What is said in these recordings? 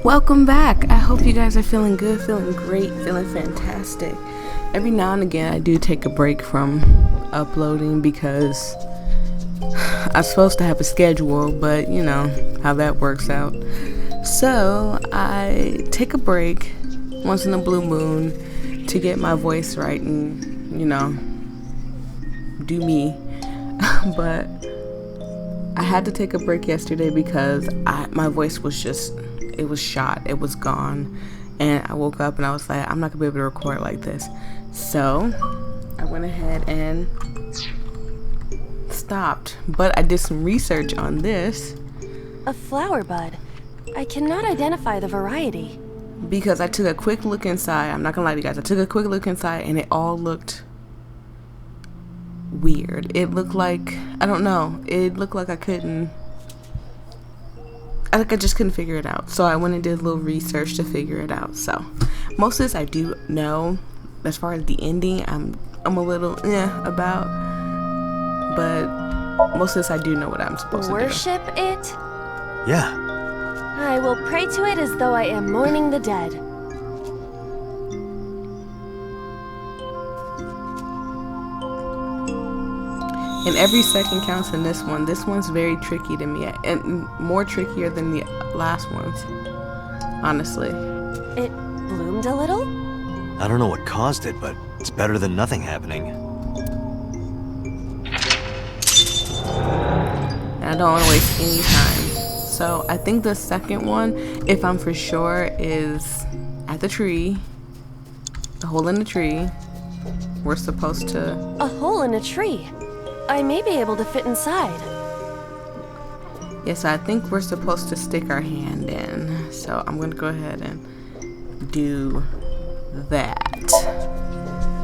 Welcome back. I hope you guys are feeling good, feeling great, feeling fantastic. Every now and again I do take a break from uploading because I'm supposed to have a schedule, but you know how that works out. So I take a break once in a blue moon to get my voice right and, you know, do me. But I had to take a break yesterday because my voice was just, it was shot, it was gone. And I woke up and I was like, I'm not gonna be able to record like this. So I went ahead and stopped. But I did some research on this. A flower bud. I cannot identify the variety. Because I took a quick look inside. I'm not gonna lie to you guys. I took a quick look inside and it all looked weird. It looked like, I don't know. It looked like I just couldn't figure it out. So I went and did a little research to figure it out. So most of this I do know. As far as the ending, I'm a little about. But most of this I do know what I'm supposed to do. Worship it? Yeah. I will pray to it as though I am mourning the dead. And every second counts in this one. This one's very tricky to me, and more trickier than the last ones, honestly. It bloomed a little? I don't know what caused it, but it's better than nothing happening. And I don't want to waste any time. So I think the second one, if I'm for sure, is at the tree. The hole in the tree. We're supposed to... A hole in a tree. I may be able to fit inside. Yes, I think we're supposed to stick our hand in. So I'm going to go ahead and do that.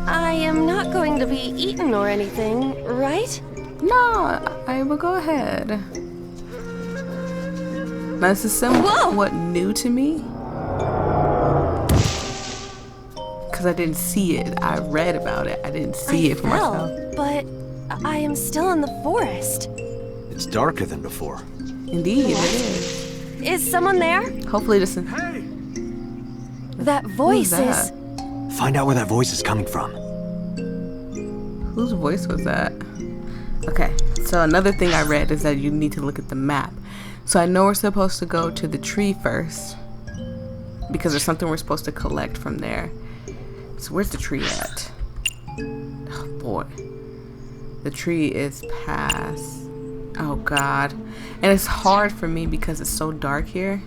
I am not going to be eaten or anything, right? No, I will go ahead. Now, this is somewhat new to me. Because I didn't see it. I read about it. I didn't see it for myself. But I am still in the forest. It's darker than before. Indeed, it is. Is someone there? Hopefully this is... Hey! That voice that? is... Find out where that voice is coming from. Whose voice was that? Okay, so another thing I read is that you need to look at the map. So I know we're supposed to go to the tree first, because there's something we're supposed to collect from there. So where's the tree at? Oh boy. The tree is past. Oh god. And it's hard for me because it's so dark here.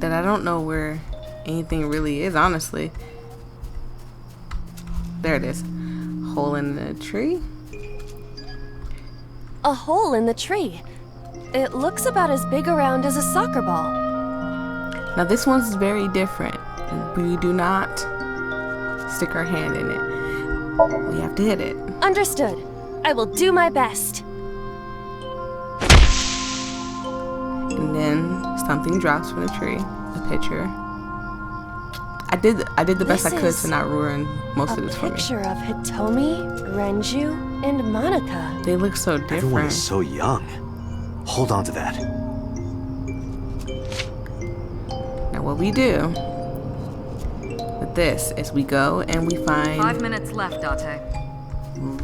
That I don't know where anything really is, honestly. There it is. Hole in the tree. A hole in the tree. It looks about as big around as a soccer ball. Now this one's very different. We do not stick our hand in it. We have to hit it. Understood. I will do my best. And then something drops from the tree. A picture. I did the best I could to not ruin most of this for me. A picture of Hitomi, Renju, and Monica. They look so different. Everyone is so young. Hold on to that. Now what we do with this is we go and we find 5 minutes left, Date.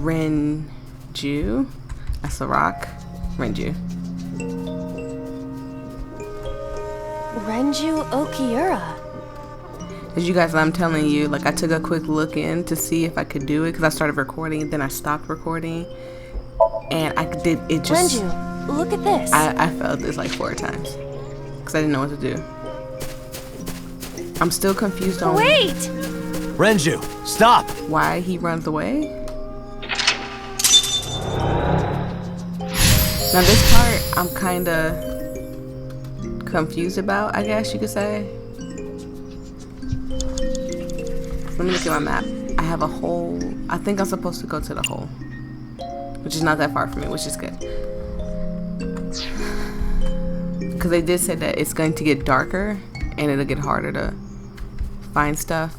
Renju. That's the rock. Renju. Renju Okiura. As you guys, I'm telling you, like I took a quick look in to see if I could do it because I started recording, then I stopped recording, and I did it just. Renju, look at this. I failed this like 4 times because I didn't know what to do. I'm still confused on. Wait! Renju, stop! Why he runs away? Now this part I'm kinda confused about, I guess you could say. Let me look at my map. I have a hole. I think I'm supposed to go to the hole, which is not that far from me, which is good. Because they did say that it's going to get darker and it'll get harder to find stuff.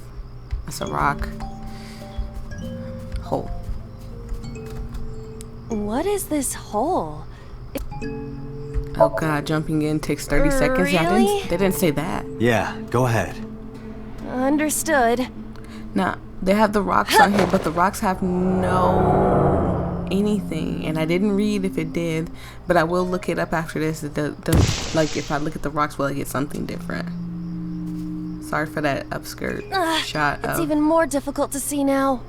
That's a rock. Hole. What is this hole? Oh god, jumping in takes 30 seconds. Yeah, Really? they didn't say that. Yeah, go ahead. Understood. Nah, they have the rocks on here, but the rocks have no anything. And I didn't read if it did, but I will look it up after this. Like, if I look at the rocks, will I get something different? Sorry for that upskirt shot. It's even more difficult to see now.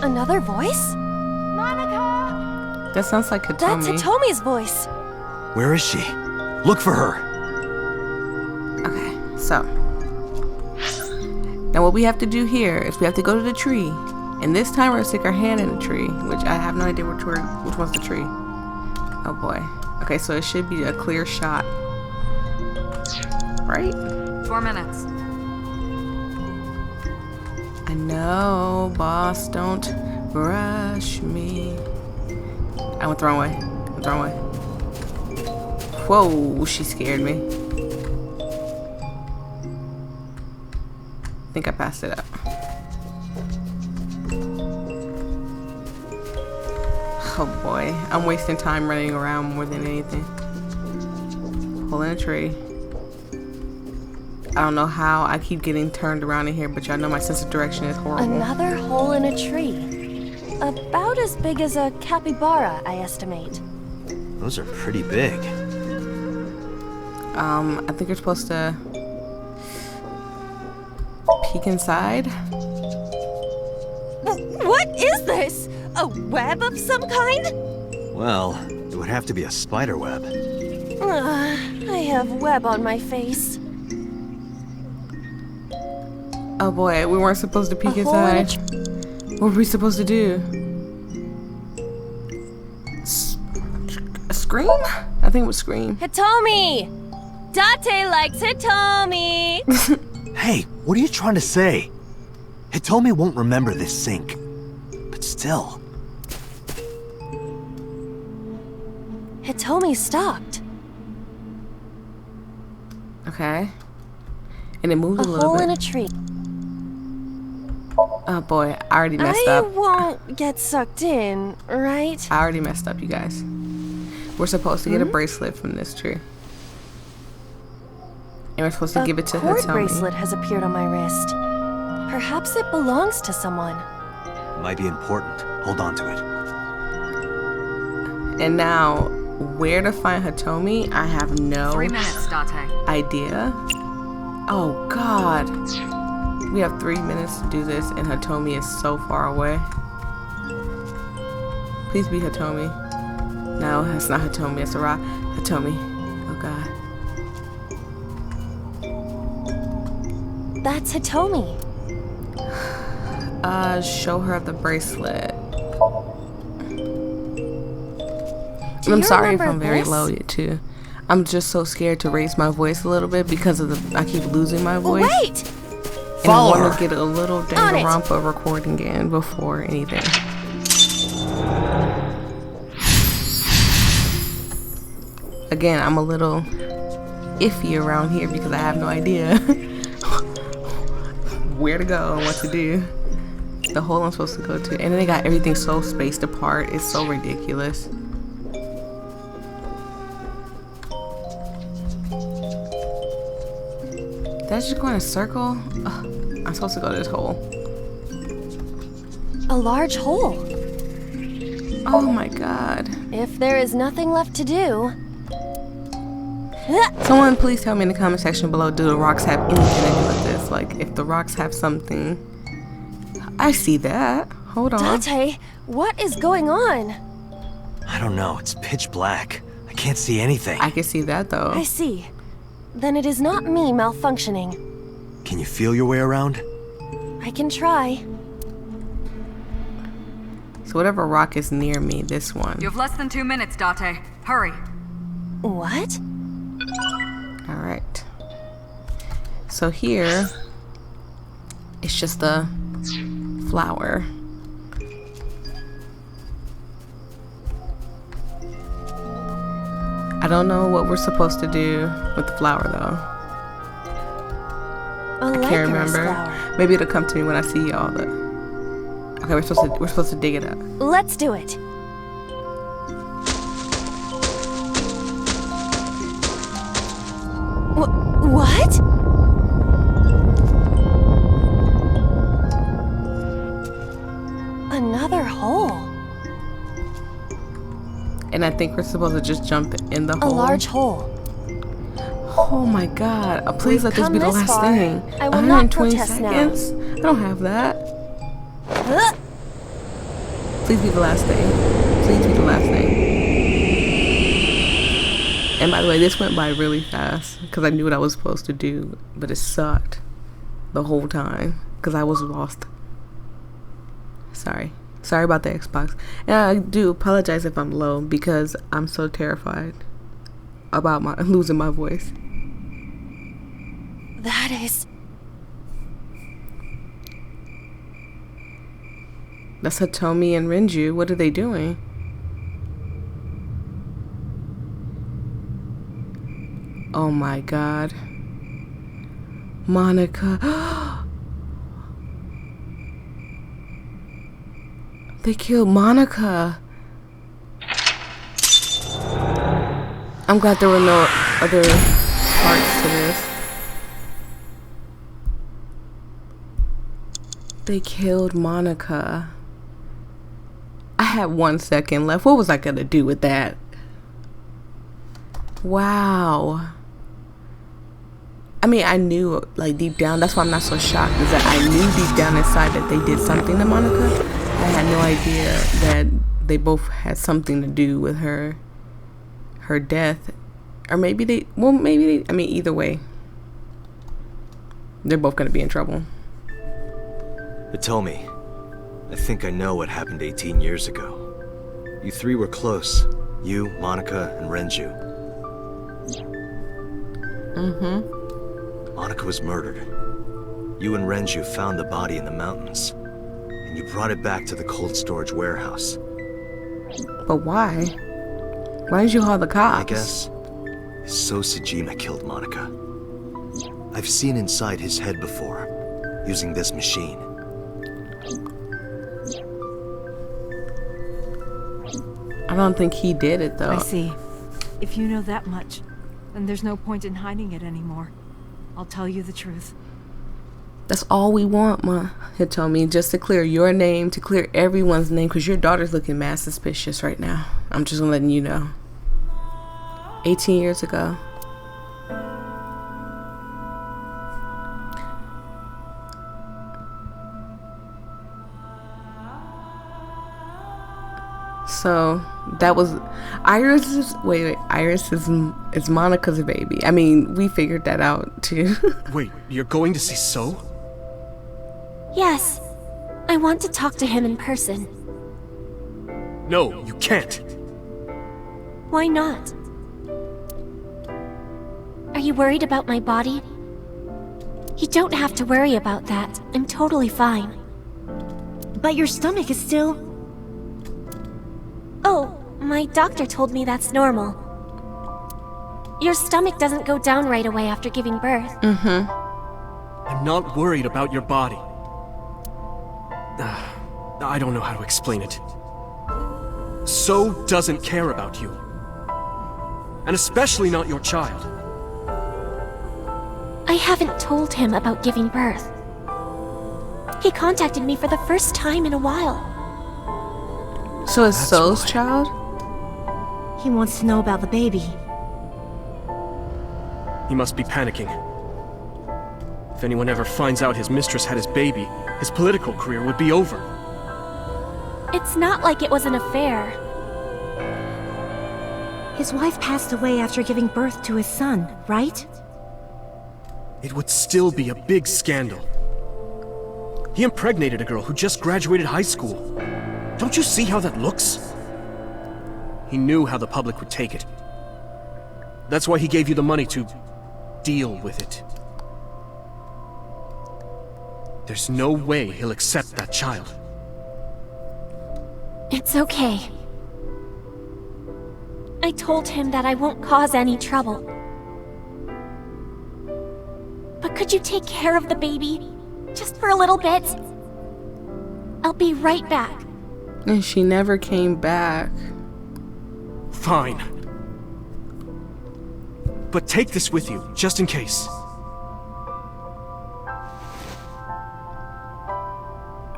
Another voice? Monica! That sounds like That's Hitomi. Hitomi's voice. Where is she? Look for her. Okay, so now what we have to do here is we have to go to the tree, and this time we're gonna stick our hand in the tree, which I have no idea which one's the tree. Oh boy. Okay, so it should be a clear shot, right? 4 minutes. I know, boss, don't rush me. I went the wrong way. Whoa, she scared me. I think I passed it up. Oh boy, I'm wasting time running around more than anything. Hole in a tree. I don't know how I keep getting turned around in here, but y'all know my sense of direction is horrible. Another hole in a tree. About as big as a capybara, I estimate. Those are pretty big. I think you're supposed to peek inside. What is this? A web of some kind? Well, it would have to be a spider web. I have web on my face. Oh boy, we weren't supposed to peek A hole in a inside. What were we supposed to do? Scream? I think it was scream. Hitomi! Date likes Hitomi! Hey, what are you trying to say? Hitomi won't remember this sink. But still. Hitomi stopped. Okay. And it moved a A little hole bit. in a tree. Oh boy, I already messed I up. won't get sucked in, right? I already messed up, you guys. We're supposed to get a bracelet from this tree. And we're supposed to give it to A cord Hitomi. bracelet has appeared on my wrist. Perhaps it belongs to someone. Might be important. Hold on to it. And now, where to find Hitomi, I have no 3 minutes, Date. idea. Oh god. We have 3 minutes to do this, and Hitomi is so far away. Please be Hitomi. No, it's not Hitomi, it's a rock. Hitomi. Oh god. That's Hitomi. Show her the bracelet. Do I'm you sorry if remember I'm very this? low too. I'm just so scared to raise my voice a little bit because of I keep losing my voice. Wait! And Follow I want her. to get a little On it. danganronpa recording in before anything. Again, I'm a little iffy around here because I have no idea where to go and what to do. The hole I'm supposed to go to. And then they got everything so spaced apart. It's so ridiculous. Did I just go in a circle? Ugh, I'm supposed to go to this hole. A large hole. Oh my god. If there is nothing left to do. Someone please tell me in the comment section below, do the rocks have anything to do with this? Like, if the rocks have something. I see that. Hold on. Date, what is going on? I don't know. It's pitch black. I can't see anything. I can see that though. I see. Then it is not me malfunctioning. Can you feel your way around? I can try. So whatever rock is near me, this one. You have less than 2 minutes, Date. Hurry. What? Alright. So here, it's just a flower. I don't know what we're supposed to do with the flower though. A Can't Lycaris remember. flower. Maybe it'll come to me when I see all the. Okay, we're supposed to dig it up. Let's do it. What? Another hole. And I think we're supposed to just jump in the hole. A large hole. Oh my god. Please let this Come be the this last far. thing. I will not 120 protest now. seconds? I don't have that. Ugh. Please be the last thing. Please be the last thing. And by the way, this went by really fast because I knew what I was supposed to do, but it sucked the whole time because I was lost. Sorry about the Xbox. And I do apologize if I'm low because I'm so terrified about losing my voice. That is... That's Hitomi and Renju. What are they doing? Oh my god. Monica. They killed Monica. I'm glad there were no other parts to this. They killed Monica. I had 1 second left. What was I gonna do with that? Wow. I mean, I knew, like, deep down. That's why I'm not so shocked, is that I knew deep down inside that they did something to Monica. I had no idea that they both had something to do with her death. Or maybe they, I mean, either way, they're both gonna be in trouble. Hitomi, I think I know what happened 18 years ago. You three were close. You, Monica, and Renju. Monica was murdered. You and Renju found the body in the mountains, and you brought it back to the cold storage warehouse. But why? Why did you call the cops? I guess Sosajima killed Monica. I've seen inside his head before, using this machine. I don't think he did it, though. I see. If you know that much, then there's no point in hiding it anymore. I'll tell you the truth. That's all we want, Ma Hitomi, just to clear your name, to clear everyone's name, because your daughter's looking mad suspicious right now. I'm just letting you know. 18 years ago. So that was Iris. Wait. Iris is Monica's baby. I mean, we figured that out too. Wait, you're going to see So? Yes. I want to talk to him in person. No, you can't. Why not? Are you worried about my body? You don't have to worry about that. I'm totally fine. But your stomach is still... Oh, my doctor told me that's normal. Your stomach doesn't go down right away after giving birth. I'm not worried about your body. I don't know how to explain it. So doesn't care about you. And especially not your child. I haven't told him about giving birth. He contacted me for the first time in a while. So it's That's So's why. child? He wants to know about the baby. He must be panicking. If anyone ever finds out his mistress had his baby, his political career would be over. It's not like it was an affair. His wife passed away after giving birth to his son, right? It would still be a big scandal. He impregnated a girl who just graduated high school. Don't you see how that looks? He knew how the public would take it. That's why he gave you the money to deal with it. There's no way he'll accept that child. It's okay. I told him that I won't cause any trouble. But could you take care of the baby? Just for a little bit? I'll be right back. And she never came back. Fine. but take this with you, just in case.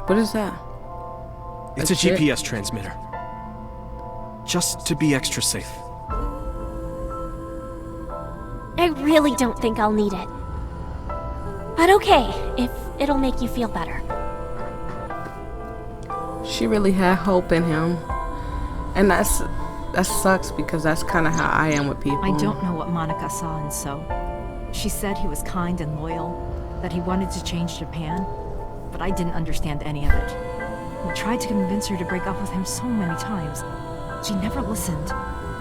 What is that? It's a chip? GPS transmitter. Just to be extra safe. I really don't think I'll need it. But okay, if it'll make you feel better. She really had hope in him. And that sucks because that's kind of how I am with people. I don't know what Monica saw in So. She said he was kind and loyal, that he wanted to change Japan, but I didn't understand any of it. We tried to convince her to break up with him so many times. She never listened.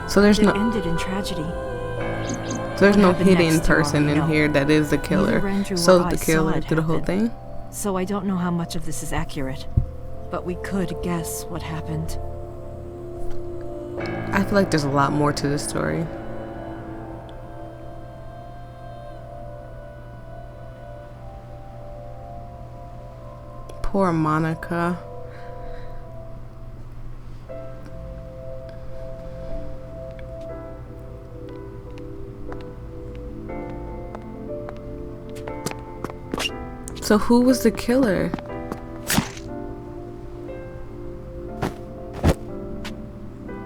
So there's It no ended in tragedy. happened hidden next to person her, in no. here that is the killer. Renju So or the I saw killer it did the whole happen. thing. So I don't know how much of this is accurate. But we could guess what happened. I feel like there's a lot more to this story. Poor Monica. So who was the killer?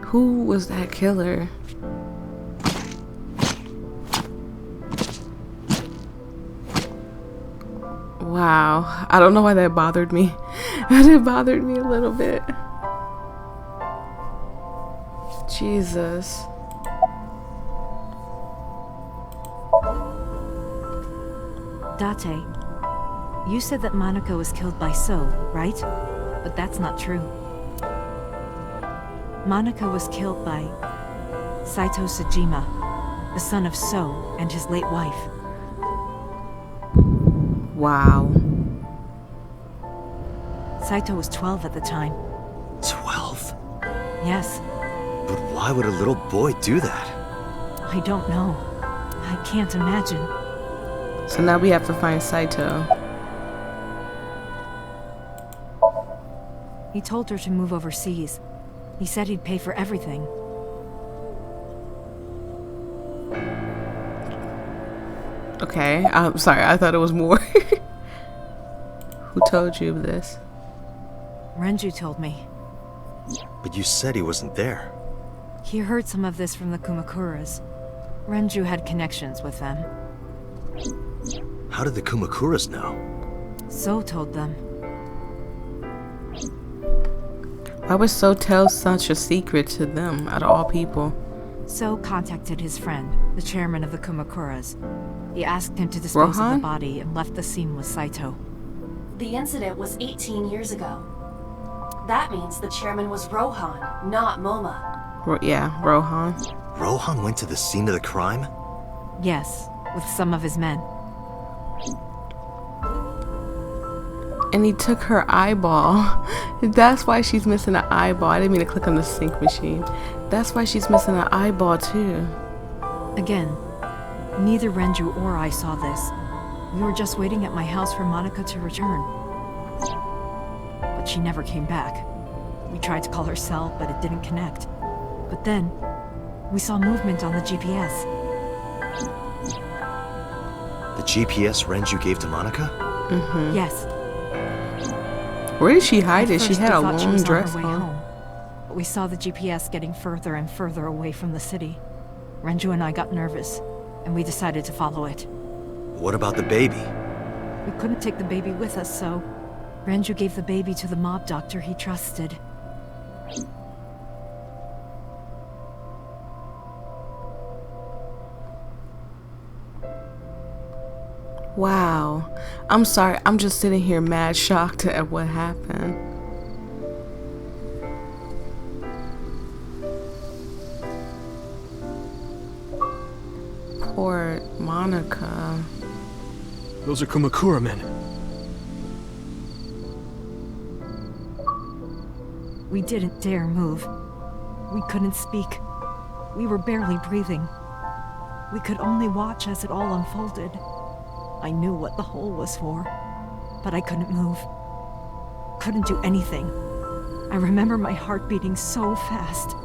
Who was that killer? Wow. I don't know why that bothered me. It bothered me a little bit. Jesus. Date, you said that Monica was killed by So, right? But that's not true. Monica was killed by Saito Sajima, the son of So and his late wife. Wow. Saito was 12 at the time. 12? Yes, But why would a little boy do that? I don't know. I can't imagine. So now we have to find Saito. He told her to move overseas. He said he'd pay for everything. Okay, I'm sorry, I thought it was more. Who told you this? Renju told me. But you said he wasn't there. He heard some of this from the Kumakuras. Renju had connections with them. How did the Kumakuras know? So told them. Why would So tell such a secret to them, out of all people? So contacted his friend, the chairman of the Kumakuras. He asked him to dispose of Rohan? the body and left the scene with Saito. The incident was 18 years ago. That means the chairman was Rohan, not Moma. Yeah, Rohan. Rohan went to the scene of the crime? Yes, with some of his men. And he took her eyeball. That's why she's missing an eyeball. I didn't mean to click on the sync machine. That's why she's missing an eyeball too. Again, neither Renju or I saw this. We were just waiting at my house for Monica to return. But she never came back. We tried to call her cell, but it didn't connect. But then, we saw movement on the GPS. The GPS Renju gave to Monica? Yes. Where did she hide At it? She first, had we a thought she long was on dress her way on. home. But we saw the GPS getting further and further away from the city. Renju and I got nervous, and we decided to follow it. What about the baby? We couldn't take the baby with us, so Renju gave the baby to the mob doctor he trusted. Wow. I'm sorry. I'm just sitting here mad shocked at what happened. Poor Monica. Those are Kumakura men. We didn't dare move. We couldn't speak. We were barely breathing. We could only watch as it all unfolded. I knew what the hole was for, but I couldn't move. Couldn't do anything. I remember my heart beating so fast.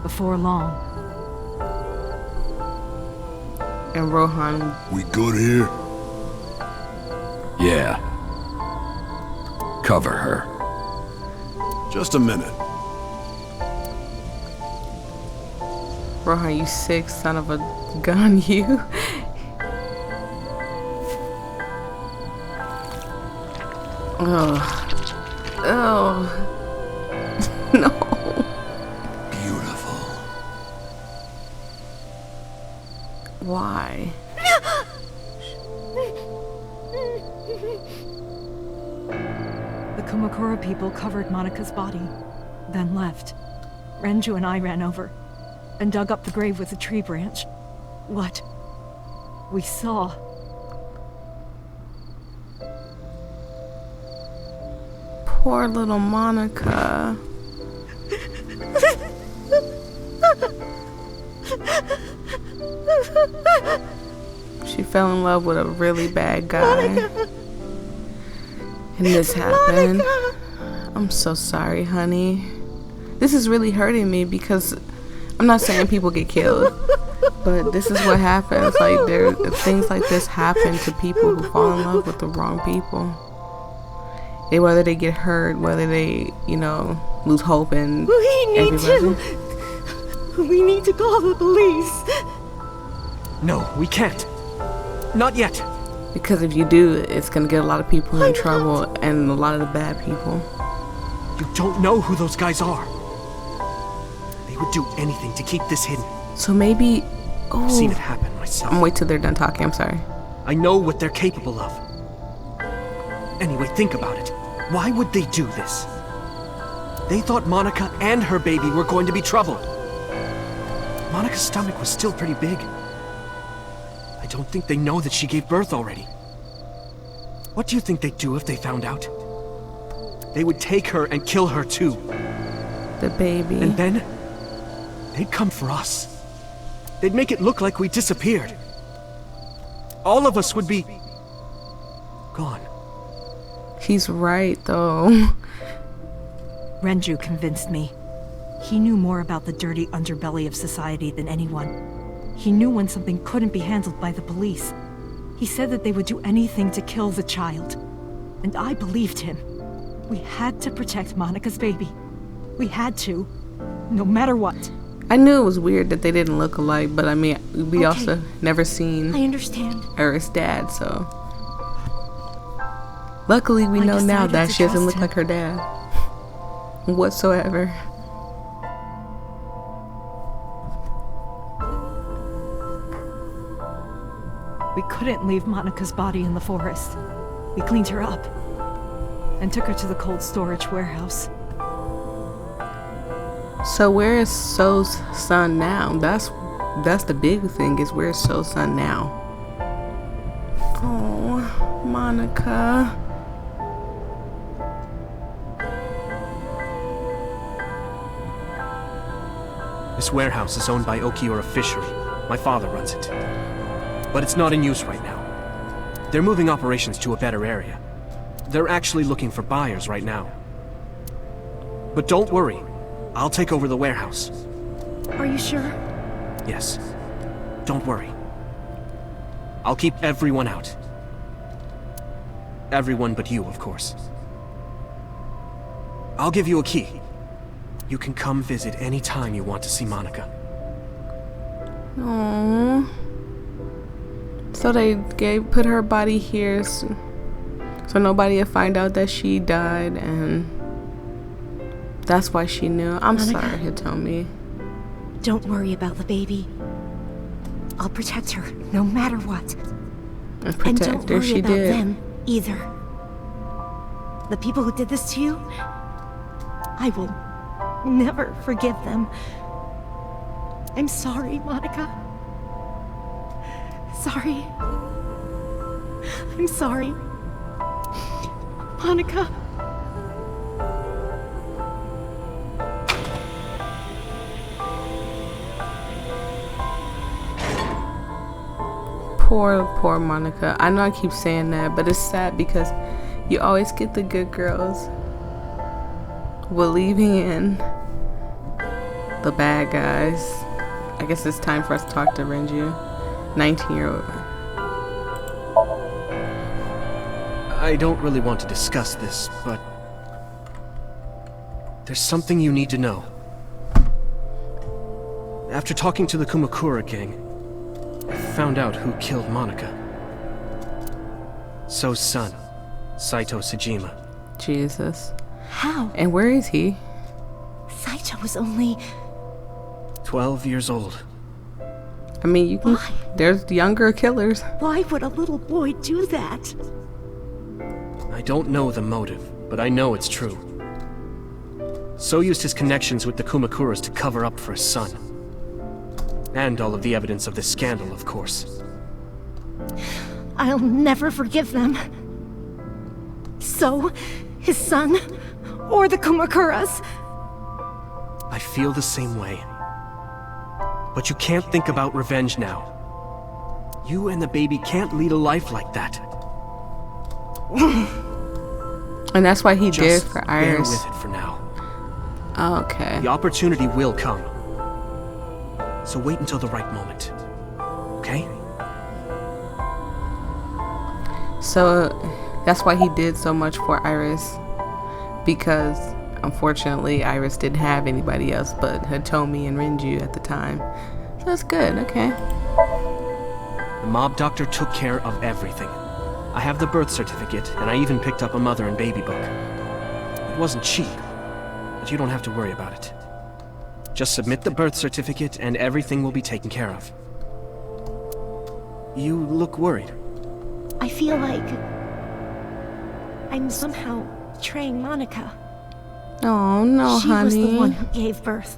Before long, And Rohan. We good here? Yeah. Cover her. Just a minute. Rohan, you sick son of a gun, you. Oh. Oh. No. Beautiful. Why? The Kumakura people covered Monika's body, then left. Renju and I ran over and dug up the grave with a tree branch. What we saw. Poor little Monica. She fell in love with a really bad guy. And this happened. I'm so sorry, honey. This is really hurting me because I'm not saying people get killed, but this is what happens. Like, things like this happen to people who fall in love with the wrong people. Whether they get hurt, whether they, lose hope in everybody. We need to call the police. No, we can't. Not yet. Because if you do, it's gonna get a lot of people in trouble and a lot of the bad people. You don't know who those guys are. They would do anything to keep this hidden. So maybe... I've seen it happen myself. I'm wait till they're done talking, I'm sorry. I know what they're capable of. Anyway, think about it. Why would they do this? They thought Monica and her baby were going to be trouble. Monica's stomach was still pretty big. I don't think they know that she gave birth already. What do you think they'd do if they found out? They would take her and kill her too. The baby. And then, they'd come for us. They'd make it look like we disappeared. All of us would be... gone. He's right, though. Renju convinced me. He knew more about the dirty underbelly of society than anyone. He knew when something couldn't be handled by the police. He said that they would do anything to kill the child. And I believed him. We had to protect Monica's baby. We had to. No matter what. I knew it was weird that they didn't look alike, but I mean, we also never seen I understand. Eris' dad, so... Luckily, we know now that she doesn't look like her dad. Whatsoever. We couldn't leave Monica's body in the forest. We cleaned her up and took her to the cold storage warehouse. So where is So's son now? That's the big thing, is where's So's son now? Oh, Monica. This warehouse is owned by Okiura Fishery. My father runs it. But it's not in use right now. They're moving operations to a better area. They're actually looking for buyers right now. But don't worry. I'll take over the warehouse. Are you sure? Yes. Don't worry. I'll keep everyone out. Everyone but you, of course. I'll give you a key. You can come visit any time you want to see Monica. Aww. So they put her body here so nobody would find out that she died, and that's why she knew. I'm Monica, sorry, Hitomi. Don't worry about the baby. I'll protect her, no matter what. And And don't protect her, worry she about did. them, either. The people who did this to you, I will never forgive them. I'm sorry, Monica. Sorry. I'm sorry. Monica. Poor Monica. I know I keep saying that, but it's sad because you always get the good girls believing in the bad guys. I guess it's time for us to talk to Renju. 19-year-old. I don't really want to discuss this, but there's something you need to know. After talking to the Kumakura gang, I found out who killed Monica. So's son, Saito Sejima. Jesus. How? And where is he? Saito was only... 12 years old. I mean, you can. Why? There's younger killers. Why would a little boy do that? I don't know the motive, but I know it's true. So used his connections with the Kumakuras to cover up for his son. And all of the evidence of this scandal, of course. I'll never forgive them. So, his son, or the Kumakuras. I feel the same way. But you can't think about revenge now. You and the baby can't lead a life like that. And that's why he did Just for bear Iris. with it for now. Okay. The opportunity will come. So wait until the right moment. Okay? So that's why he did so much for Iris, because unfortunately Iris didn't have anybody else but Hitomi and Renju at the time. So that's good. Okay. The mob doctor took care of everything. I have the birth certificate, and I even picked up a mother and baby book. It wasn't cheap, but you don't have to worry about it. Just submit the birth certificate and everything will be taken care of. You look worried. I feel like... I'm somehow betraying Monica. Oh no, She honey. was the one who gave birth.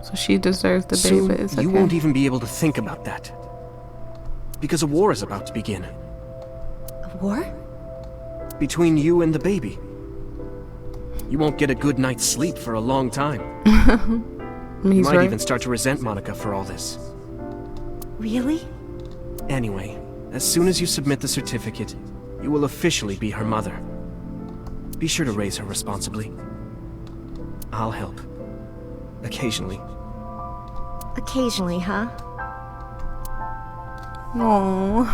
So she deserves the Soon, baby. It's okay. you won't even be able to think about that. Because a war is about to begin. A war? Between you and the baby. You won't get a good night's sleep for a long time. You He's might right. even start to resent Monica for all this. Really? Anyway, as soon as you submit the certificate, you will officially be her mother. Be sure to raise her responsibly. I'll help. Occasionally. Occasionally, huh? Oh.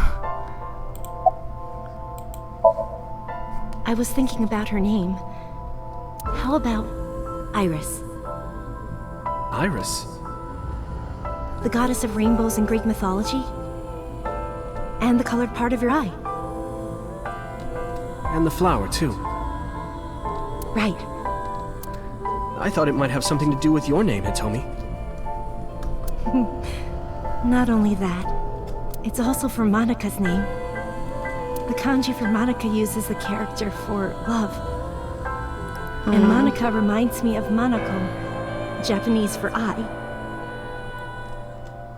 I was thinking about her name. How about Iris? Iris? The goddess of rainbows in Greek mythology? And the colored part of your eye. And the flower, too. Right. I thought it might have something to do with your name, Hitomi. Not only that, it's also for Monica's name. The kanji for Monica uses the character for love. And Monica reminds me of Manako, Japanese for eye.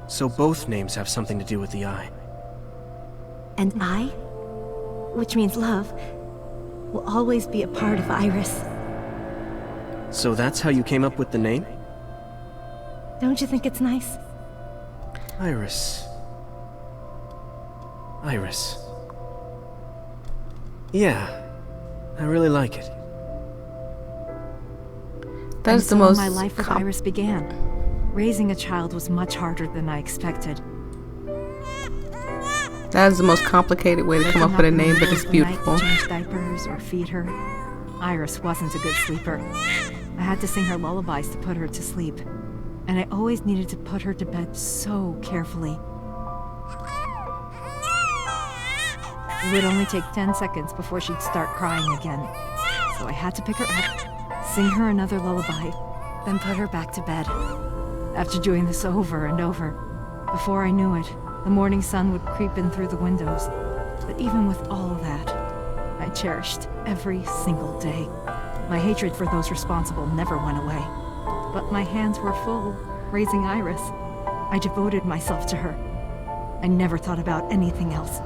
So both names have something to do with the eye. And I, which means love, will always be a part of Iris. So that's how you came up with the name? Don't you think it's nice? Iris. Iris. Yeah, I really like it. That's the And so most. my life with Iris began. Raising a child was much harder than I expected. That is the most complicated way to come up with a name, but it's beautiful. To change diapers or feed her. Iris wasn't a good sleeper. I had to sing her lullabies to put her to sleep. And I always needed to put her to bed so carefully. It would only take 10 seconds before she'd start crying again. So I had to pick her up, sing her another lullaby, then put her back to bed. After doing this over and over, before I knew it, the morning sun would creep in through the windows. But even with all of that, I cherished every single day. My hatred for those responsible never went away. But my hands were full, raising Iris. I devoted myself to her. I never thought about anything else.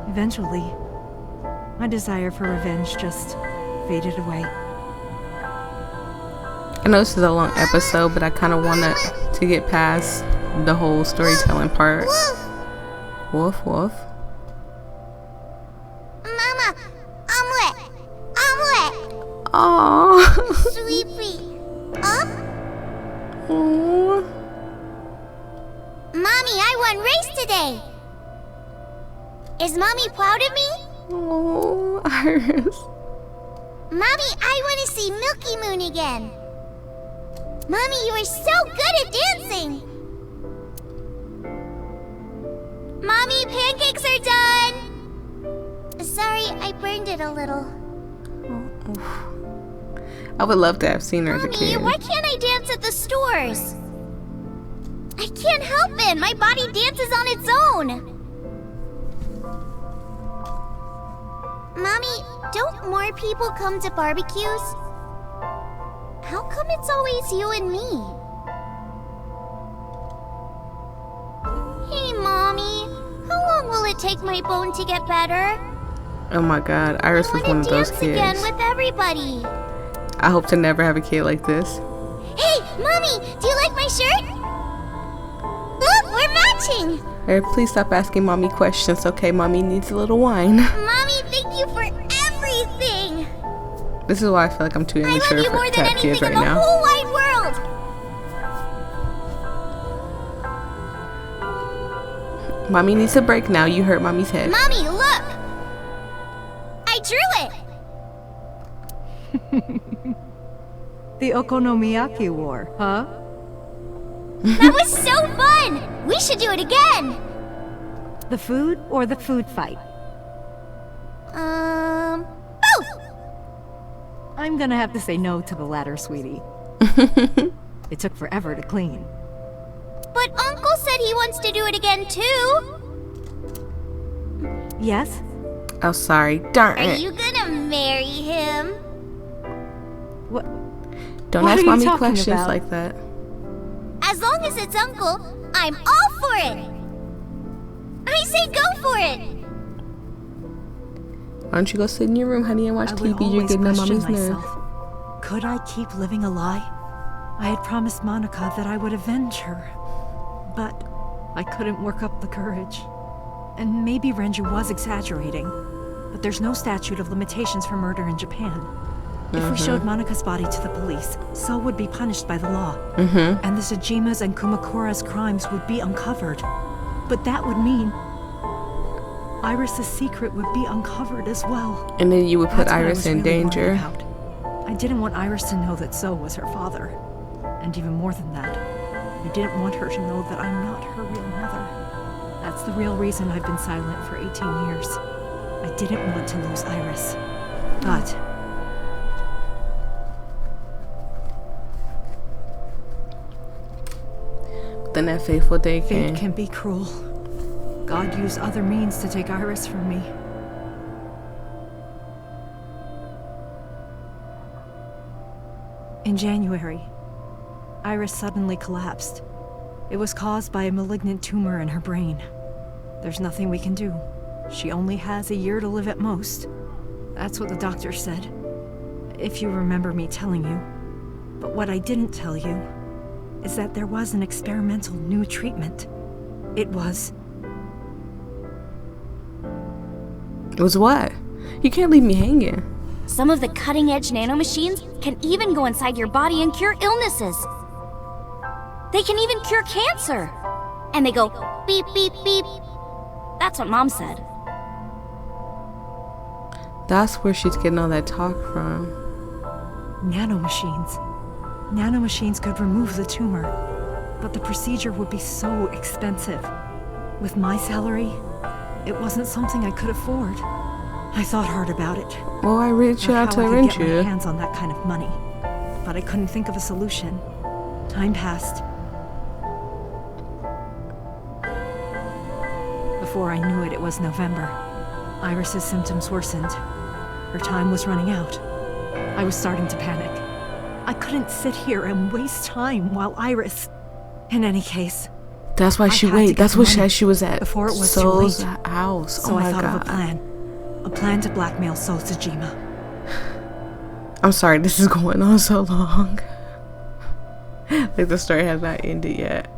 Eventually, my desire for revenge just faded away. I know this is a long episode, but I kind of wanted to get past the whole storytelling part. Woof, woof. Mama, I'm wet. I'm wet. Aww. Sleepy. Up? Aww. Mommy, I won race today. Is Mommy proud of me? Oh, Iris. Mommy, I want to see Milky Moon again. Mommy, you are so good at dancing. Mommy, pancakes are done. Sorry, I burned it a little. I would love to have seen her as a Mommy, kid. why can't I dance at the stores? I can't help it. My body dances on its own. Mommy, don't more people come to barbecues? How come it's always you and me? Hey, Mommy. How long will it take my bone to get better? Oh my god, Iris was one of those dance again kids. with everybody. I hope to never have a kid like this. Hey, Mommy, do you like my shirt? Look, we're matching. Hey, please stop asking Mommy questions, okay? Mommy needs a little wine. Mommy, thank you for everything. This is why I feel like I'm too I love immature you more to than have kids anything right in the now. whole wide world. Mommy needs a break now. You hurt Mommy's head. Mommy, look. I drew it. The Okonomiyaki War, huh? That was so fun. We should do it again. The food or the food fight? Both. I'm gonna have to say no to the latter, sweetie. It took forever to clean. But Uncle said he wants to do it again too. Yes? Oh, sorry. Darn Are it. you gonna marry him? What? Don't What ask are you Mommy talking questions about? like that. As long as it's Uncle, I'm all for it. I say go for it. Why don't you go sit in your room, honey, and watch I would TV? You're always getting on question Mommy's nerves. myself. Could I keep living a lie? I had promised Monica that I would avenge her. But I couldn't work up the courage. And maybe Renju was exaggerating. But there's no statute of limitations for murder in Japan. If we showed Monica's body to the police, So would be punished by the law. And the Sajima's and Kumakura's crimes would be uncovered. But that would mean Iris's secret would be uncovered as well. And then you would put That's what I Iris was in really worried danger. about. I didn't want Iris to know that So was her father. And even more than that, I didn't want her to know that I'm not her real mother. That's the real reason I've been silent for 18 years. I didn't want to lose Iris. But Then that fateful day fate came. can be cruel. God used other means to take Iris from me. In January, Iris suddenly collapsed. It was caused by a malignant tumor in her brain. There's nothing we can do. She only has a year to live at most. That's what the doctor said. If you remember me telling you. But what I didn't tell you is that there was an experimental new treatment. It was what? You can't leave me hanging. Some of the cutting-edge nanomachines can even go inside your body and cure illnesses. They can even cure cancer. And they go beep, beep, beep. That's what Mom said. That's where she's getting all that talk from. nanomachines. Nanomachines could remove the tumor, but the procedure would be so expensive. With my salary, it wasn't something I could afford. I thought hard about it. Well, I reached out to how I could arrange get my you. hands on that kind of money, but I couldn't think of a solution. Time passed. Before I knew it, it was November. Iris's symptoms worsened. Her time was running out. I was starting to panic. I couldn't sit here and waste time while Iris... In any case, That's why I she had to wait. get That's the what money she was at. before it was too Soul's late. house. so Oh I my thought god. of a plan. A plan to blackmail Soul Tsujima. I'm sorry, this is going on so long. Like the story has not ended yet.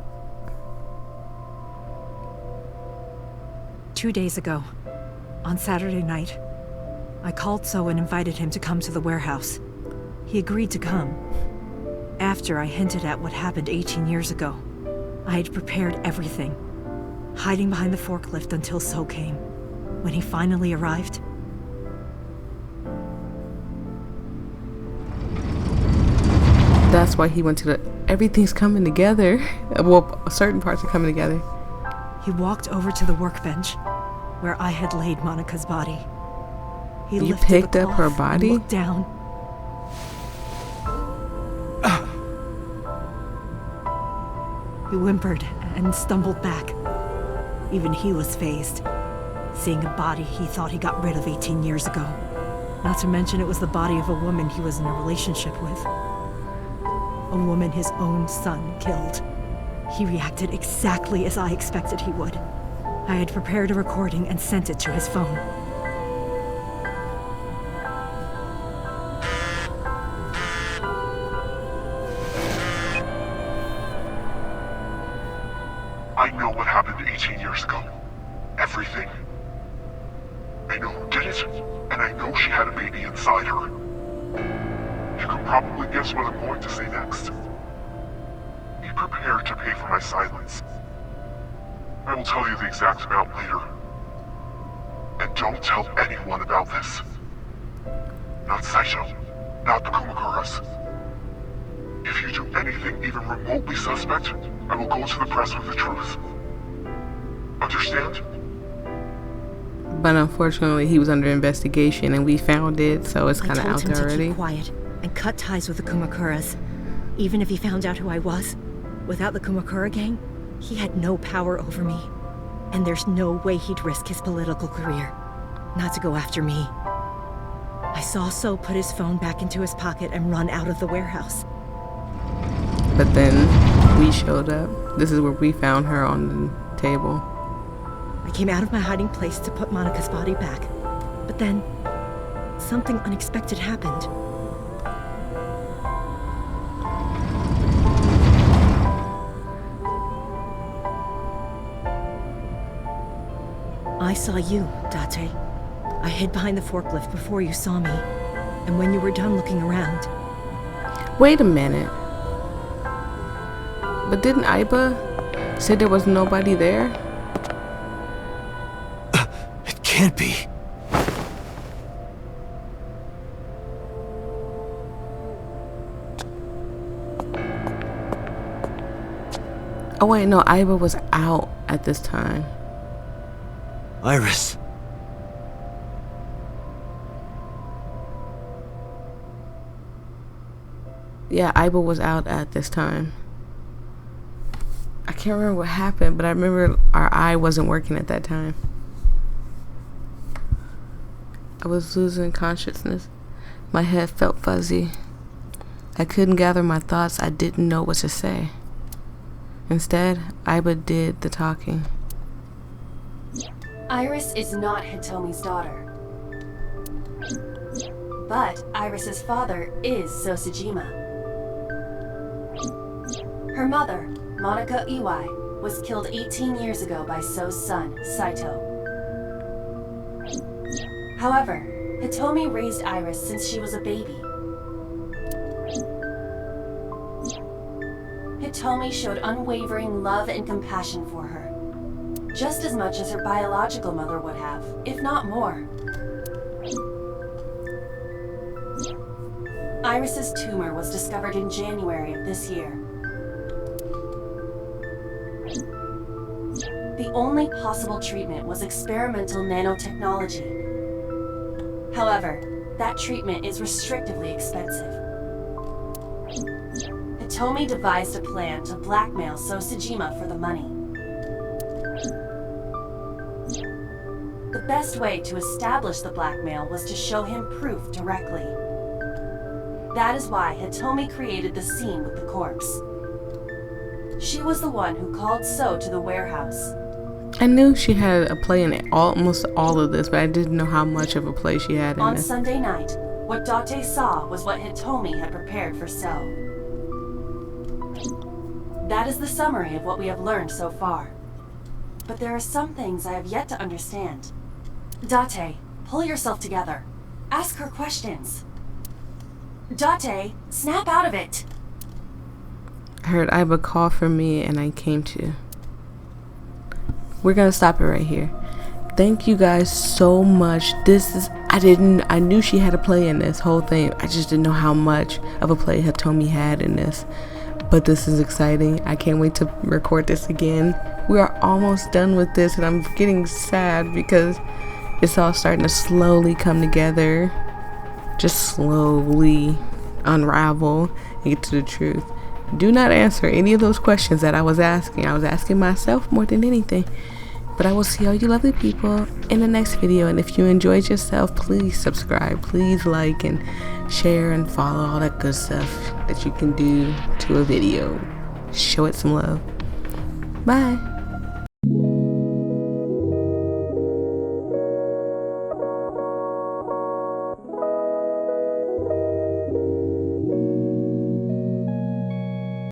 2 days ago, on Saturday night, I called So and invited him to come to the warehouse. He agreed to come. After I hinted at what happened 18 years ago, I had prepared everything, hiding behind the forklift until So came. When he finally arrived, That's why he went to the... Everything's coming together. Well, certain parts are coming together. he walked over to the workbench where I had laid Monica's body. He You lifted picked the up her cloth body? and looked down. He whimpered and stumbled back. Even he was fazed, seeing a body he thought he got rid of 18 years ago. Not to mention it was the body of a woman he was in a relationship with. A woman his own son killed. He reacted exactly as I expected he would. I had prepared a recording and sent it to his phone. I know what happened 18 years ago. Everything. I know who did it, and I know she had a baby inside her. You can probably guess what I'm going to say next. Be prepared to pay for my silence. I will tell you the exact amount later. And don't tell anyone about this. Not Saito, not the Kumakuras. If you do anything even remotely suspect, I will go to the press with the truth. Understand? But unfortunately, he was under investigation and we found it, so it's kind of out I told him there to already. keep quiet and cut ties with the Kumakuras. Even if he found out who I was, without the Kumakura gang, he had no power over me. And there's no way he'd risk his political career, not to go after me. I saw So put his phone back into his pocket and run out of the warehouse. But then we showed up. This is where we found her on the table. I came out of my hiding place to put Monica's body back. But then, something unexpected happened. I saw you, Date. I hid behind the forklift before you saw me. And when you were done looking around, Wait a minute. But didn't Aiba say there was nobody there? It can't be. Oh wait, no, Aiba was out at this time. Iris. Yeah, Aiba was out at this time. I can't remember what happened, but I remember our eye wasn't working at that time. I was losing consciousness. My head felt fuzzy. I couldn't gather my thoughts. I didn't know what to say. Instead, Aiba did the talking. Iris is not Hitomi's daughter. But Iris's father is Sosajima. Her mother, Monica Iwai, was killed 18 years ago by So's son, Saito. However, Hitomi raised Iris since she was a baby. Hitomi showed unwavering love and compassion for her, just as much as her biological mother would have, if not more. Iris's tumor was discovered in January of this year. The only possible treatment was experimental nanotechnology. However, that treatment is restrictively expensive. Hitomi devised a plan to blackmail Sosajima for the money. The best way to establish the blackmail was to show him proof directly. That is why Hitomi created the scene with the corpse. She was the one who called So to the warehouse. I knew she had a play in almost all of this, but I didn't know how much of a play she had in On it. Sunday night, what Date saw was what Hitomi had prepared for So. That is the summary of what we have learned so far. But there are some things I have yet to understand. Date, pull yourself together. Ask her questions. Date, snap out of it! I heard Aiba call for me and I came to. We're gonna stop it right here. thank you guys so much. I knew she had a play in this whole thing. I just didn't know how much of a play Hitomi had in this. But this is exciting. I can't wait to record this again. We are almost done with this, and I'm getting sad because it's all starting to slowly come together. Just slowly unravel and get to the truth. Do not answer any of those questions that I was asking. I was asking myself more than anything. But I will see all you lovely people in the next video. And if you enjoyed yourself, please subscribe. Please like and share and follow, all that good stuff that you can do to a video. Show it some love. Bye.